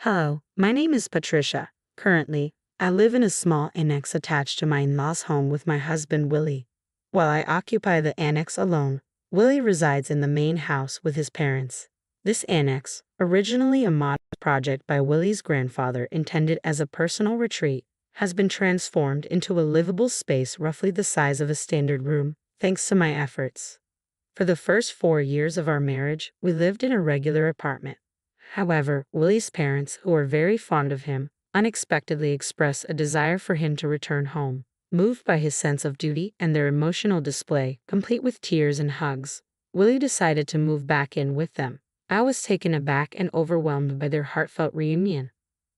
Hello, my name is Patricia. Currently, I live in a small annex attached to my in-laws' home with my husband Willie. While I occupy the annex alone, Willie resides in the main house with his parents. This annex, originally a modest project by Willie's grandfather intended as a personal retreat, has been transformed into a livable space roughly the size of a standard room, thanks to my efforts. For the first 4 years of our marriage, we lived in a regular apartment. However, Willie's parents, who are very fond of him, unexpectedly expressed a desire for him to return home. Moved by his sense of duty and their emotional display, complete with tears and hugs, Willie decided to move back in with them. I was taken aback and overwhelmed by their heartfelt reunion.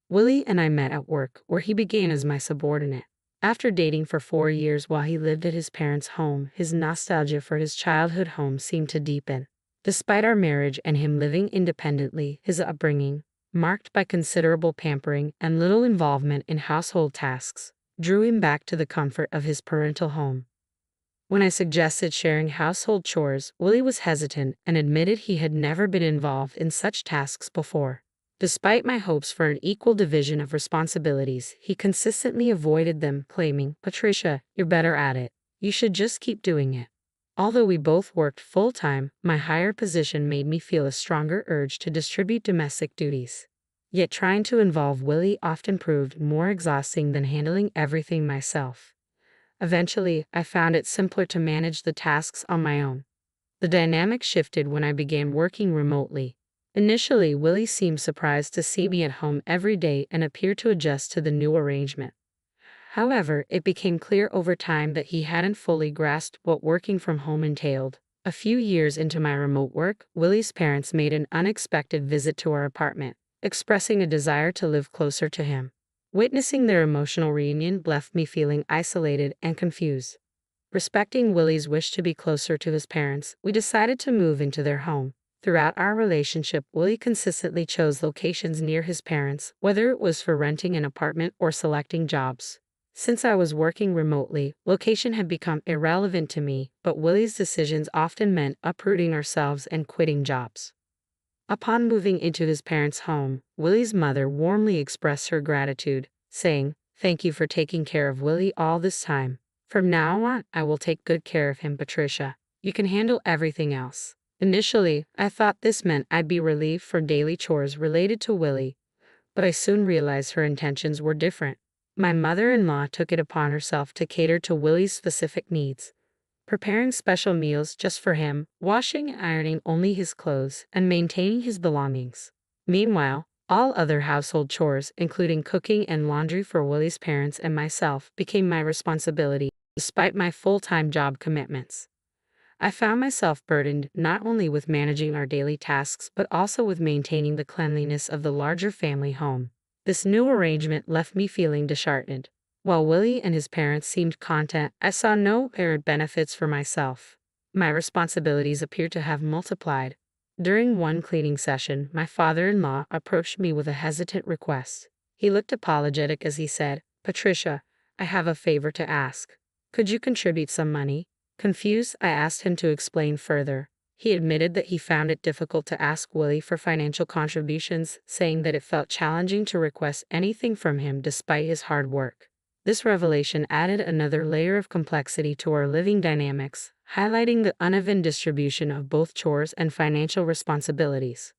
Willie and I met at work, where he began as my subordinate. After dating for 4 years while he lived at his parents' home, his nostalgia for his childhood home seemed to deepen. Despite our marriage and him living independently, his upbringing, marked by considerable pampering and little involvement in household tasks, drew him back to the comfort of his parental home. When I suggested sharing household chores, Willie was hesitant and admitted he had never been involved in such tasks before. Despite my hopes for an equal division of responsibilities, he consistently avoided them, claiming, "Patricia, you're better at it. You should just keep doing it." Although we both worked full-time, my higher position made me feel a stronger urge to distribute domestic duties. Yet trying to involve Willie often proved more exhausting than handling everything myself. Eventually, I found it simpler to manage the tasks on my own. The dynamic shifted when I began working remotely. Initially, Willie seemed surprised to see me at home every day and appeared to adjust to the new arrangement. However, it became clear over time that he hadn't fully grasped what working from home entailed. A few years into my remote work, Willie's parents made an unexpected visit to our apartment, expressing a desire to live closer to him. Witnessing their emotional reunion left me feeling isolated and confused. Respecting Willie's wish to be closer to his parents, we decided to move into their home. Throughout our relationship, Willie consistently chose locations near his parents, whether it was for renting an apartment or selecting jobs. Since I was working remotely, location had become irrelevant to me, but Willie's decisions often meant uprooting ourselves and quitting jobs. Upon moving into his parents' home, Willie's mother warmly expressed her gratitude, saying, "Thank you for taking care of Willie all this time. From now on, I will take good care of him, Patricia. You can handle everything else." Initially, I thought this meant I'd be relieved from daily chores related to Willie, but I soon realized her intentions were different. My mother-in-law took it upon herself to cater to Willie's specific needs, preparing special meals just for him, washing and ironing only his clothes, and maintaining his belongings. Meanwhile, all other household chores, including cooking and laundry for Willie's parents and myself, became my responsibility, despite my full-time job commitments. I found myself burdened not only with managing our daily tasks but also with maintaining the cleanliness of the larger family home. This new arrangement left me feeling disheartened. While Willie and his parents seemed content, I saw no apparent benefits for myself. My responsibilities appeared to have multiplied. During one cleaning session, my father-in-law approached me with a hesitant request. He looked apologetic as he said, "Patricia, I have a favor to ask. Could you contribute some money?" Confused, I asked him to explain further. He admitted that he found it difficult to ask Willie for financial contributions, saying that it felt challenging to request anything from him despite his hard work. This revelation added another layer of complexity to our living dynamics, highlighting the uneven distribution of both chores and financial responsibilities.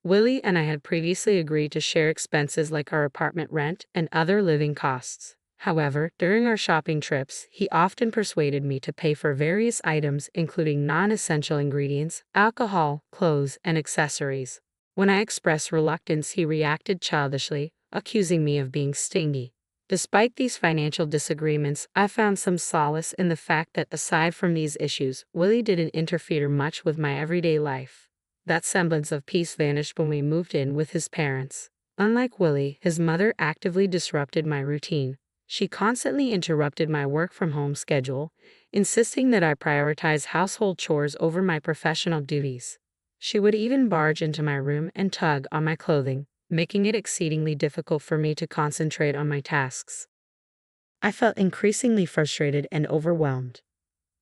Willie and I had previously agreed to share expenses like our apartment rent and other living costs. However, during our shopping trips, he often persuaded me to pay for various items including non-essential ingredients, alcohol, clothes, and accessories. When I expressed reluctance, he reacted childishly, accusing me of being stingy. Despite these financial disagreements, I found some solace in the fact that aside from these issues, Willie didn't interfere much with my everyday life. That semblance of peace vanished when we moved in with his parents. Unlike Willie, his mother actively disrupted my routine. She constantly interrupted my work-from-home schedule, insisting that I prioritize household chores over my professional duties. She would even barge into my room and tug on my clothing, making it exceedingly difficult for me to concentrate on my tasks. I felt increasingly frustrated and overwhelmed.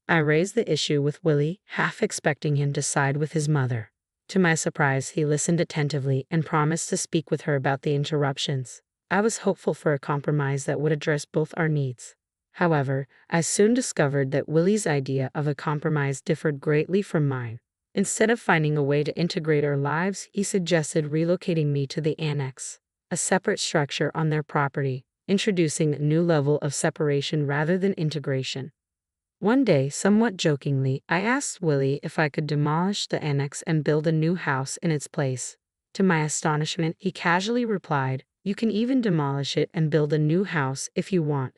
I raised the issue with Willie, half expecting him to side with his mother. To my surprise, he listened attentively and promised to speak with her about the interruptions. I was hopeful for a compromise that would address both our needs. However, I soon discovered that Willie's idea of a compromise differed greatly from mine. Instead of finding a way to integrate our lives, he suggested relocating me to the annex, a separate structure on their property, introducing a new level of separation rather than integration. One day, somewhat jokingly, I asked Willie if I could demolish the annex and build a new house in its place. To my astonishment, he casually replied, "You can even demolish it and build a new house if you want."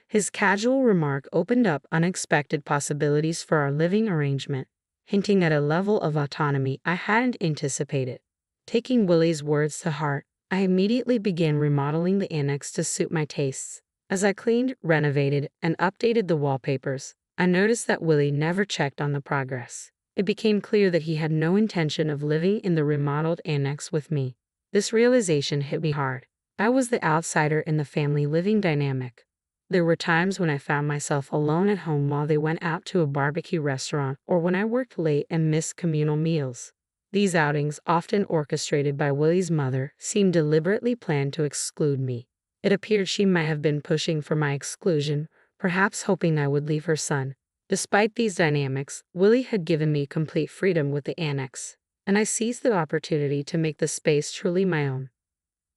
His casual remark opened up unexpected possibilities for our living arrangement, hinting at a level of autonomy I hadn't anticipated. Taking Willie's words to heart, I immediately began remodeling the annex to suit my tastes. As I cleaned, renovated, and updated the wallpapers, I noticed that Willie never checked on the progress. It became clear that he had no intention of living in the remodeled annex with me. This realization hit me hard. I was the outsider in the family living dynamic. There were times when I found myself alone at home while they went out to a barbecue restaurant or when I worked late and missed communal meals. These outings, often orchestrated by Willie's mother, seemed deliberately planned to exclude me. It appeared she might have been pushing for my exclusion, perhaps hoping I would leave her son. Despite these dynamics, Willie had given me complete freedom with the annex, and I seized the opportunity to make the space truly my own.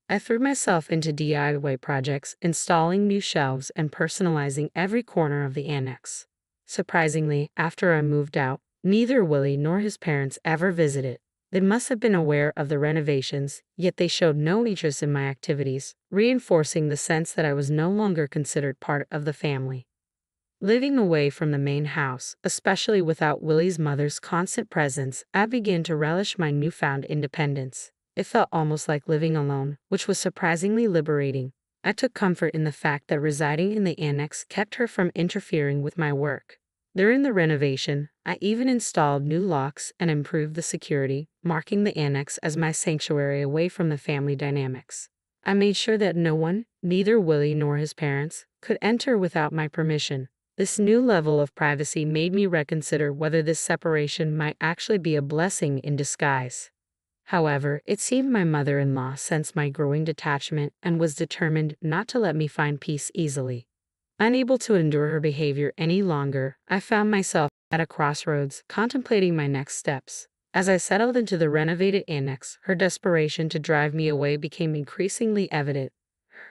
I threw myself into DIY projects, installing new shelves and personalizing every corner of the annex. Surprisingly, after I moved out, neither Willie nor his parents ever visited. They must have been aware of the renovations, yet they showed no interest in my activities, reinforcing the sense that I was no longer considered part of the family. Living away from the main house, especially without Willie's mother's constant presence, I began to relish my newfound independence. It felt almost like living alone, which was surprisingly liberating. I took comfort in the fact that residing in the annex kept her from interfering with my work. During the renovation, I even installed new locks and improved the security, marking the annex as my sanctuary away from the family dynamics. I made sure that no one, neither Willie nor his parents, could enter without my permission. This new level of privacy made me reconsider whether this separation might actually be a blessing in disguise. However, it seemed my mother-in-law sensed my growing detachment and was determined not to let me find peace easily. Unable to endure her behavior any longer, I found myself at a crossroads, contemplating my next steps. As I settled into the renovated annex, her desperation to drive me away became increasingly evident.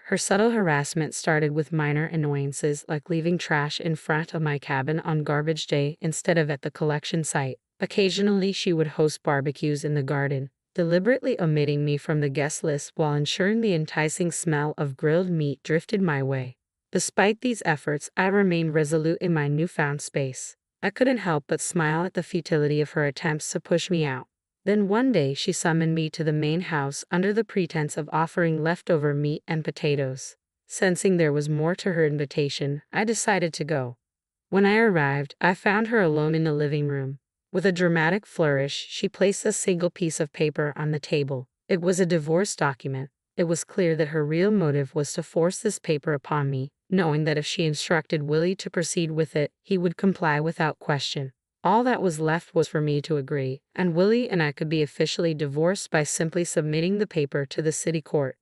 Her subtle harassment started with minor annoyances like leaving trash in front of my cabin on garbage day instead of at the collection site. Occasionally, she would host barbecues in the garden, deliberately omitting me from the guest list while ensuring the enticing smell of grilled meat drifted my way. Despite these efforts, I remained resolute in my newfound space. I couldn't help but smile at the futility of her attempts to push me out. Then one day she summoned me to the main house under the pretense of offering leftover meat and potatoes. Sensing there was more to her invitation, I decided to go. When I arrived, I found her alone in the living room. With a dramatic flourish, she placed a single piece of paper on the table. It was a divorce document. It was clear that her real motive was to force this paper upon me, knowing that if she instructed Willie to proceed with it, he would comply without question. All that was left was for me to agree, and Willie and I could be officially divorced by simply submitting the paper to the city court.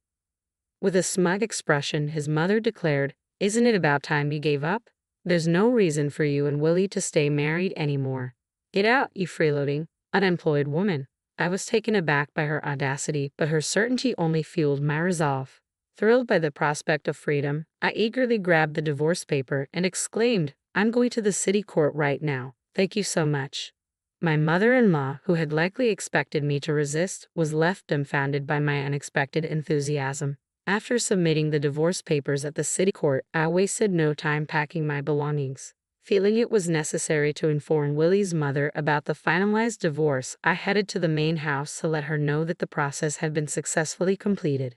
With a smug expression, his mother declared, "Isn't it about time you gave up? There's no reason for you and Willie to stay married anymore. Get out, you freeloading, unemployed woman." I was taken aback by her audacity, but her certainty only fueled my resolve. Thrilled by the prospect of freedom, I eagerly grabbed the divorce paper and exclaimed, "I'm going to the city court right now. Thank you so much." My mother-in-law, who had likely expected me to resist, was left dumbfounded by my unexpected enthusiasm. After submitting the divorce papers at the city court, I wasted no time packing my belongings. Feeling it was necessary to inform Willie's mother about the finalized divorce, I headed to the main house to let her know that the process had been successfully completed.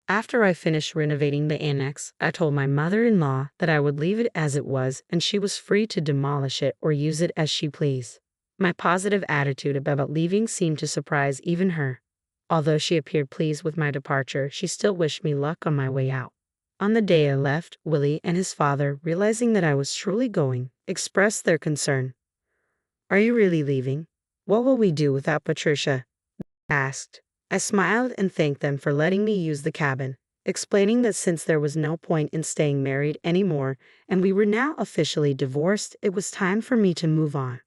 After I finished renovating the annex, I told my mother-in-law that I would leave it as it was and she was free to demolish it or use it as she pleased. My positive attitude about leaving seemed to surprise even her. Although she appeared pleased with my departure, she still wished me luck on my way out. On the day I left, Willie and his father, realizing that I was truly going, expressed their concern. "Are you really leaving?" What will we do without Patricia? Asked. I smiled and thanked them for letting me use the cabin, explaining that since there was no point in staying married anymore and we were now officially divorced, it was time for me to move on.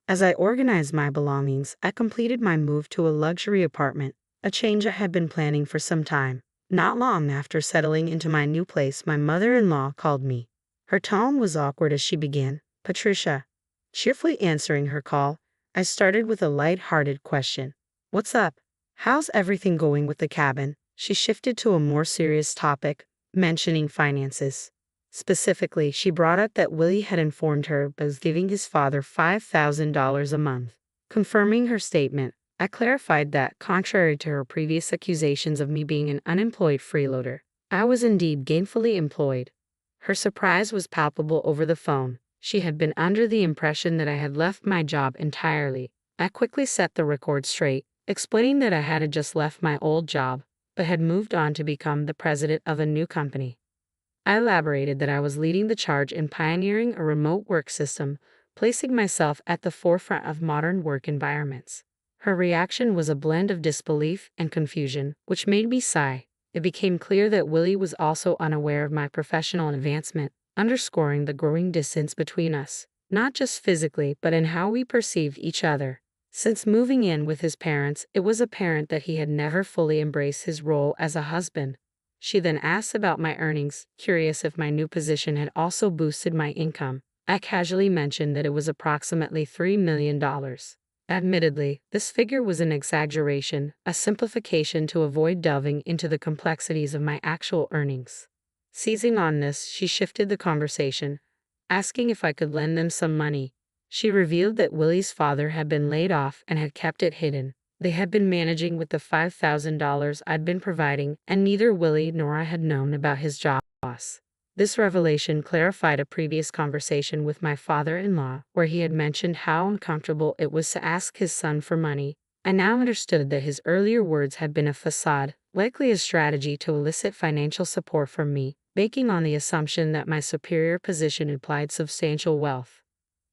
As I organized my belongings, I completed my move to a luxury apartment, a change I had been planning for some time. Not long after settling into my new place, my mother-in-law called me. Her tone was awkward as she began, "Patricia." Cheerfully answering her call, I started with a light-hearted question. "What's up? How's everything going with the cabin?" She shifted to a more serious topic, mentioning finances. Specifically, she brought up that Willie had informed her was giving his father $5,000 a month. Confirming her statement, I clarified that, contrary to her previous accusations of me being an unemployed freeloader, I was indeed gainfully employed. Her surprise was palpable over the phone. She had been under the impression that I had left my job entirely. I quickly set the record straight, explaining that I had just left my old job, but had moved on to become the president of a new company. I elaborated that I was leading the charge in pioneering a remote work system, placing myself at the forefront of modern work environments. Her reaction was a blend of disbelief and confusion, which made me sigh. It became clear that Willie was also unaware of my professional advancement, underscoring the growing distance between us, not just physically but in how we perceived each other. Since moving in with his parents, it was apparent that he had never fully embraced his role as a husband. She then asked about my earnings, curious if my new position had also boosted my income. I casually mentioned that it was approximately $3 million. Admittedly, this figure was an exaggeration, a simplification to avoid delving into the complexities of my actual earnings. Seizing on this, she shifted the conversation, asking if I could lend them some money. She revealed that Willie's father had been laid off and had kept it hidden. They had been managing with the $5,000 I'd been providing, and neither Willie nor I had known about his job loss. This revelation clarified a previous conversation with my father-in-law, where he had mentioned how uncomfortable it was to ask his son for money. I now understood that his earlier words had been a facade, likely a strategy to elicit financial support from me, banking on the assumption that my superior position implied substantial wealth.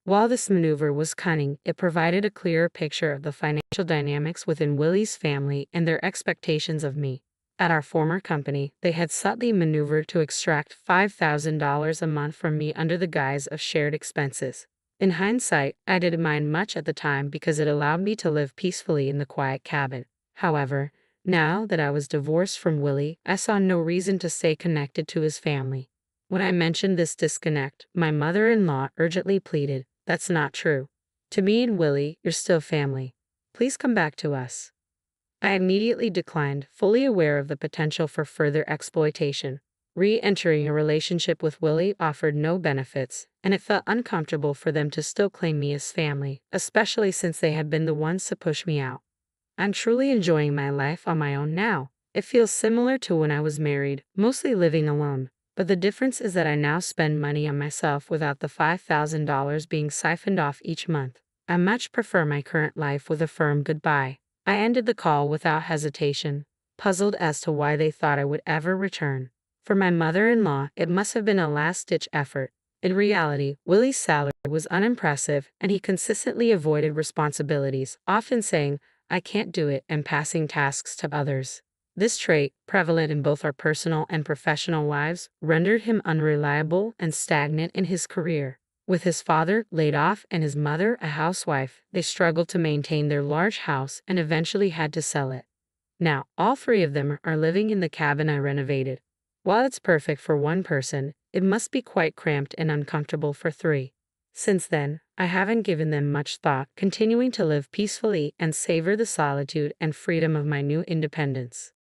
While this maneuver was cunning, it provided a clearer picture of the financial dynamics within Willie's family and their expectations of me. At our former company, they had subtly maneuvered to extract $5,000 a month from me under the guise of shared expenses. In hindsight, I didn't mind much at the time because it allowed me to live peacefully in the quiet cabin. However, now that I was divorced from Willie, I saw no reason to stay connected to his family. When I mentioned this disconnect, my mother-in-law urgently pleaded, "That's not true. To me and Willie, you're still family. Please come back to us." I immediately declined, fully aware of the potential for further exploitation. Re-entering a relationship with Willie offered no benefits, and it felt uncomfortable for them to still claim me as family, especially since they had been the ones to push me out. I'm truly enjoying my life on my own now. It feels similar to when I was married, mostly living alone. But the difference is that I now spend money on myself without the $5,000 being siphoned off each month. I much prefer my current life with a firm goodbye. I ended the call without hesitation, puzzled as to why they thought I would ever return. For my mother-in-law, it must have been a last-ditch effort. In reality, Willie's salary was unimpressive, and he consistently avoided responsibilities, often saying, "I can't do it," and passing tasks to others. This trait, prevalent in both our personal and professional lives, rendered him unreliable and stagnant in his career. With his father laid off and his mother a housewife, they struggled to maintain their large house and eventually had to sell it. Now, all three of them are living in the cabin I renovated. While it's perfect for one person, it must be quite cramped and uncomfortable for three. Since then, I haven't given them much thought, continuing to live peacefully and savor the solitude and freedom of my new independence.